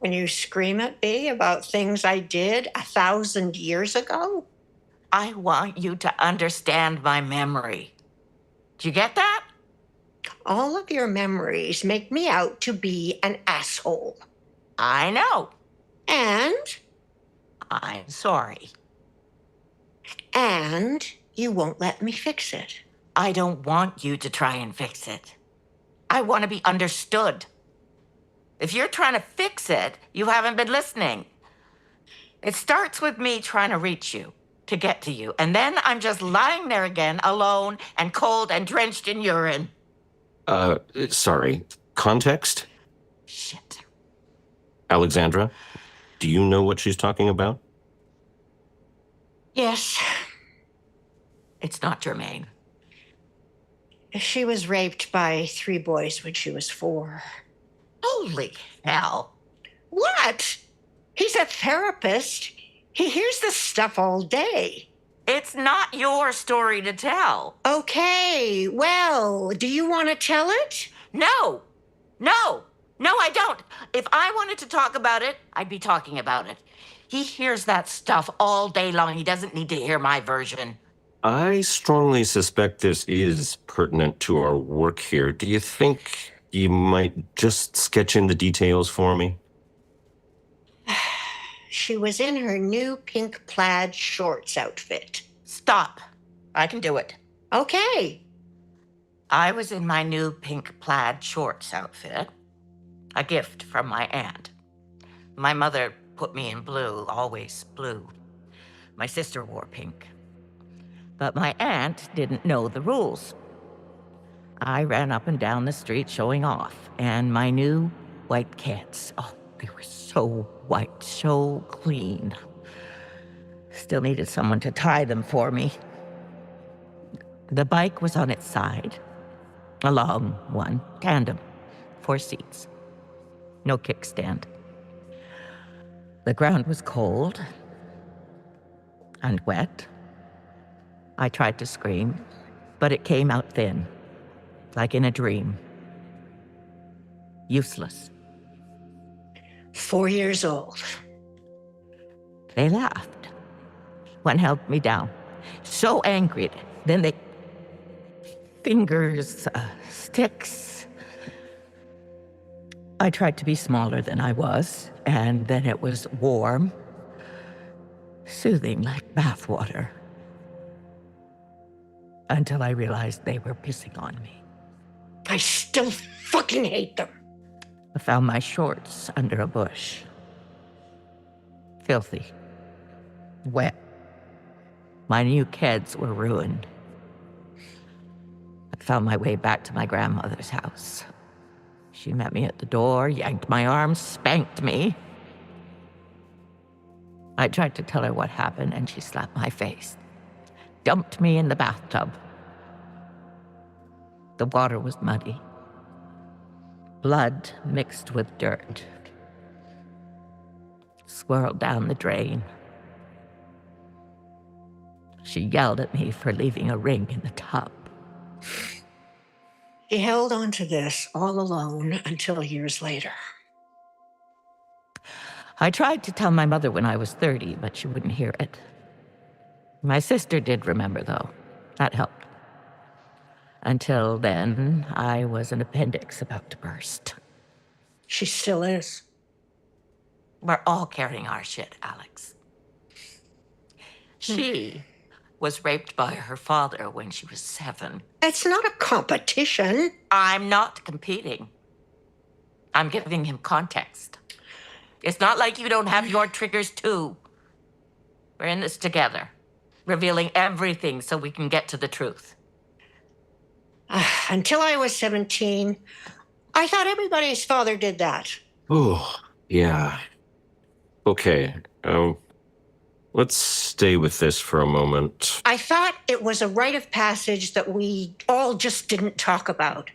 when you scream at me about things I did 1,000 years ago? I want you to understand my memory. Do you get that? All of your memories make me out to be an asshole. I know. And I'm sorry. And you won't let me fix it. I don't want you to try and fix it. I want to be understood. If you're trying to fix it, you haven't been listening. It starts with me trying to reach you, to get to you, and then I'm just lying there again, alone and cold and drenched in urine. Sorry. Context? Shit. Alexandra, do you know what she's talking about? Yes. It's not germane. She was raped by 3 boys when she was 4. Holy hell. What? He's a therapist. He hears this stuff all day. It's not your story to tell. Okay, well, do you want to tell it? No, I don't. If I wanted to talk about it, I'd be talking about it. He hears that stuff all day long. He doesn't need to hear my version. I strongly suspect this is pertinent to our work here. Do you think you might just sketch in the details for me? She was in her new pink plaid shorts outfit. Stop. I can do it. Okay. I was in my new pink plaid shorts outfit, a gift from my aunt. My mother put me in blue, always blue. My sister wore pink. But my aunt didn't know the rules. I ran up and down the street showing off, and my new white cats, oh, they were so white, so clean. Still needed someone to tie them for me. The bike was on its side, a long one, tandem, 4 seats, no kickstand. The ground was cold and wet. I tried to scream, but it came out thin, like in a dream. Useless. 4 years old. They laughed. One held me down, so angry. Then they... fingers, sticks. I tried to be smaller than I was, and then it was warm, soothing like bathwater. Until I realized they were pissing on me. I still fucking hate them. I found my shorts under a bush. Filthy. Wet. My new kids were ruined. I found my way back to my grandmother's house. She met me at the door, yanked my arm, spanked me. I tried to tell her what happened, and she slapped my face. Dumped me in the bathtub. The water was muddy. Blood mixed with dirt. Swirled down the drain. She yelled at me for leaving a ring in the tub. He held on to this all alone until years later. I tried to tell my mother when I was 30, but she wouldn't hear it. My sister did remember, though. That helped. Until then, I was an appendix about to burst. She still is. We're all carrying our shit, Alex. She was raped by her father when she was 7. It's not a competition. I'm not competing. I'm giving him context. It's not like you don't have your triggers, too. We're in this together, revealing everything so we can get to the truth. Until I was 17, I thought everybody's father did that. Oh, yeah. Okay, let's stay with this for a moment. I thought it was a rite of passage that we all just didn't talk about.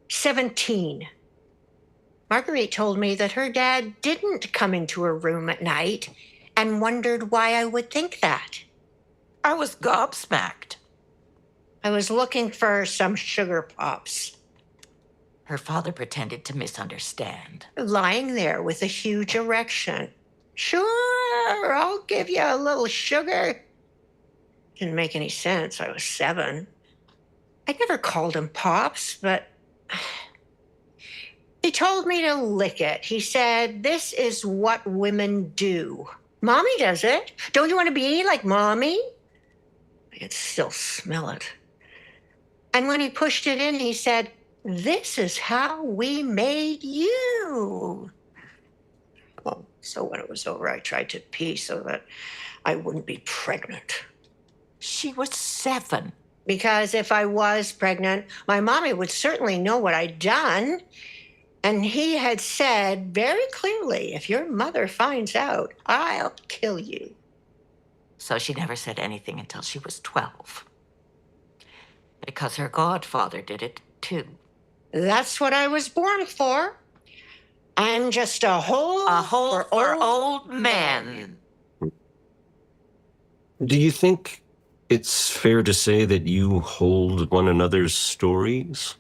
17. Marguerite told me that her dad didn't come into her room at night and wondered why I would think that. I was gobsmacked. I was looking for some sugar pops. Her father pretended to misunderstand. Lying there with a huge erection. Sure, I'll give you a little sugar. Didn't make any sense. I was 7. I never called him Pops, but he told me to lick it. He said, "This is what women do. Mommy does it. Don't you want to be like Mommy?" I could still smell it. And when he pushed it in, he said, "This is how we made you." Well, so when it was over, I tried to pee so that I wouldn't be pregnant. She was 7. Because if I was pregnant, my mommy would certainly know what I'd done. And he had said very clearly, "If your mother finds out, I'll kill you." So she never said anything until she was 12. Because her godfather did it too. That's what I was born for. I'm just a hole For old men. Do you think it's fair to say that you hold one another's stories?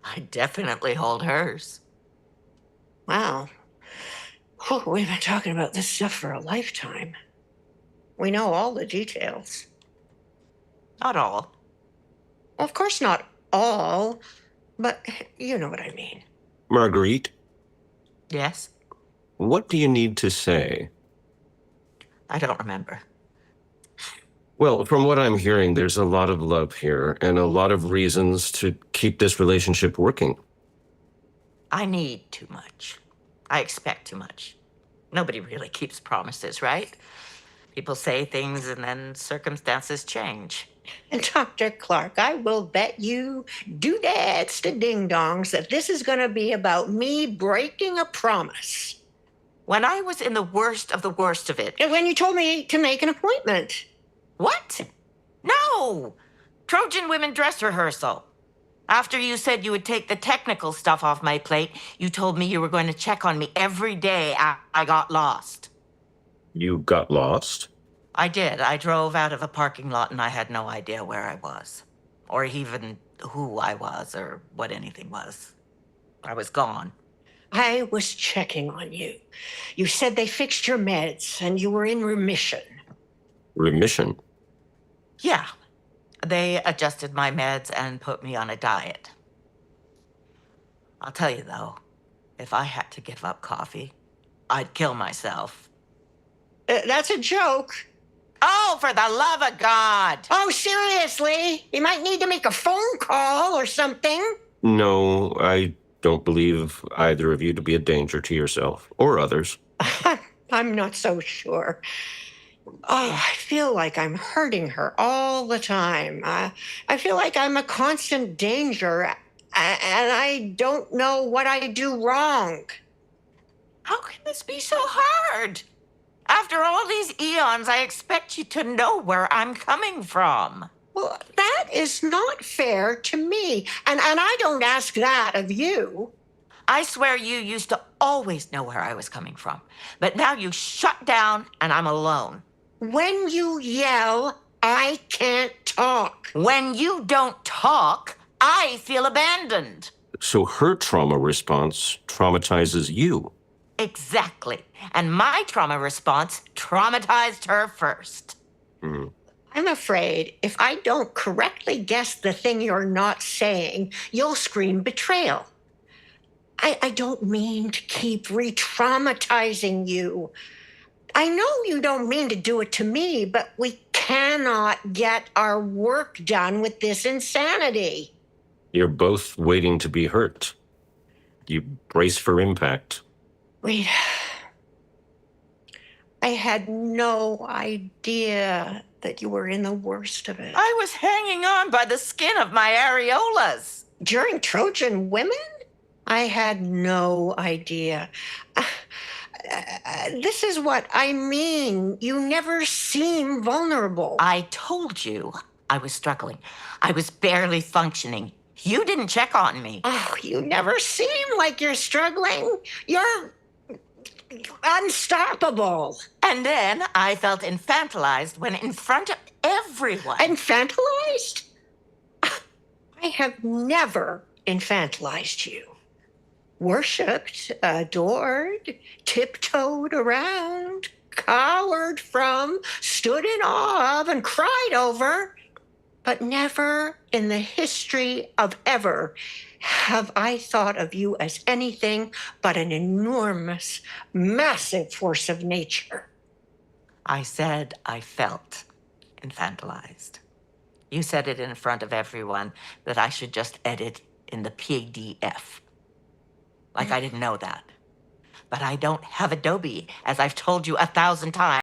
I definitely hold hers. Wow. Whew, we've been talking about this stuff for a lifetime. We know all the details. Not all. Of course, not all, but you know what I mean. Marguerite, Yes? what do you need to say? I don't remember. Well, from what I'm hearing, there's a lot of love here and a lot of reasons to keep this relationship working. I need too much. I expect too much. Nobody really keeps promises, right? People say things and then circumstances change. And Dr. Clark, I will bet you doodads to ding-dongs that this is going to be about me breaking a promise. When I was in the worst of it. And when you told me to make an appointment. What? No! Trojan Women Dress Rehearsal. After you said you would take the technical stuff off my plate, you told me you were going to check on me every day I got lost. You got lost? I did. I drove out of a parking lot and I had no idea where I was. Or even who I was or what anything was. I was gone. I was checking on you. You said they fixed your meds and you were in remission. Remission? Yeah. They adjusted my meds and put me on a diet. I'll tell you though, if I had to give up coffee, I'd kill myself. That's a joke. Oh, for the love of God! Oh, seriously? You might need to make a phone call or something. No, I don't believe either of you to be a danger to yourself or others. I'm not so sure. Oh, I feel like I'm hurting her all the time. I feel like I'm a constant danger, and I don't know what I do wrong. How can this be so hard? After all these eons, I expect you to know where I'm coming from. Well, that is not fair to me, and I don't ask that of you. I swear you used to always know where I was coming from, but now you shut down and I'm alone. When you yell, I can't talk. When you don't talk, I feel abandoned. So her trauma response traumatizes you. Exactly. And my trauma response traumatized her first. I'm afraid if I don't correctly guess the thing you're not saying, you'll scream betrayal. I don't mean to keep re-traumatizing you. I know you don't mean to do it to me, but we cannot get our work done with this insanity. You're both waiting to be hurt. You brace for impact. Wait. I had no idea that you were in the worst of it. I was hanging on by the skin of my areolas. During Trojan Women? I had no idea. This is what I mean. You never seem vulnerable. I told you I was struggling. I was barely functioning. You didn't check on me. Oh, you never seem like you're struggling. You're unstoppable. And then I felt infantilized when in front of everyone. Infantilized? I have never infantilized you, worshipped, adored, tiptoed around, cowered from, stood in awe of, and cried over. But never in the history of ever have I thought of you as anything but an enormous, massive force of nature. I said I felt infantilized. You said it in front of everyone that I should just edit in the PDF. Like I didn't know that. But I don't have Adobe, as I've told you 1,000 times.